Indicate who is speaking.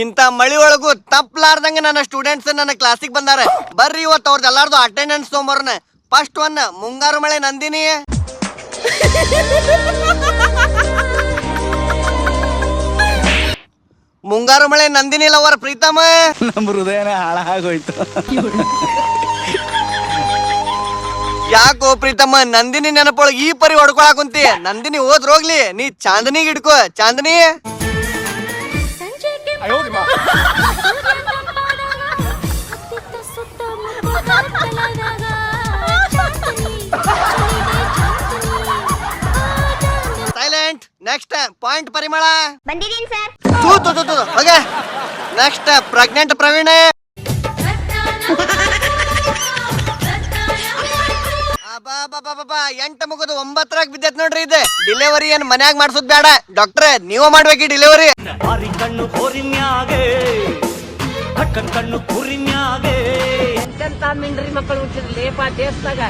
Speaker 1: ಇಂತ ಮಳಿ ಒಳಗು ತಪ್ಪಲಾರ್ದಂಗ ನನ್ನ ಸ್ಟೂಡೆಂಟ್ಸ್ ನನ್ನ ಕ್ಲಾಸಿಗೆ ಬಂದಾರ. ಬರ್ರಿ ಇವತ್ತು ಅವ್ರದ್ದು ಎಲ್ಲಾರ್ದು ಅಟೆಂಡೆನ್ಸ್ ತೊಗೊಂಬರ್ನ. ಫಸ್ಟ್ ಒನ್ ಮುಂಗಾರು ಮಳೆ ನಂದಿನಿ. ಮುಂಗಾರು ಮಳೆ ನಂದಿನಿ ಲವರ್ ಪ್ರೀತಮ.
Speaker 2: ನಮ್ಮ ಹೃದಯನ ಹಾಳಾಗೋಯ್ತು.
Speaker 1: ಯಾಕೋ ಪ್ರೀತಮ್ಮ ನಂದಿನಿ ನೆನಪೊಳಗೆ ಈ ಪರಿ ಹೊಡ್ಕೊಳಕ್ ಕುಂತಿ? ನಂದಿನಿ ಹೋಗ್ಲಿ, ನೀ ಚಾಂದನಿಗೆ ಹಿಡ್ಕೋ. ಚಾಂದನಿ ಸೈಲೆಂಟ್. ನೆಕ್ಸ್ಟ್ ಪಾಯಿಂಟ್ ಪರಿಮಳ.
Speaker 3: ಬಂದಿದ್ದೀನಿ ಸರ್.
Speaker 1: ಹೋಗೆ. Next pregnant Praveen. ಎಂಟ ಮುಗಿದು 9 ಬಿದ್ದೈತ್ ನೋಡ್ರಿ. ಇದು ಡಿಲಿವರಿ ಏನ್ ಮನ್ಯಾಗ ಮಾಡ್ಸೋದ್ ಬೇಡ, ಡಾಕ್ಟ್ರೆ ನೀವ ಮಾಡ್ಬೇಕಿ ಡಿಲಿವರಿ.
Speaker 4: ಕಣ್ಣು ಕೋರಿನ್ಯಾಗೆ ಕಣ್ಣು ಕುರಿನ್ಯಾಗೆ ಎಂತೆಂತ ಮಿಂಡ್ರಿ ಮಕ್ಕಳು ಹುಟ್ಟಿದ್ರು ಲೇಪ ಟೇಸ್ಟಾಗ.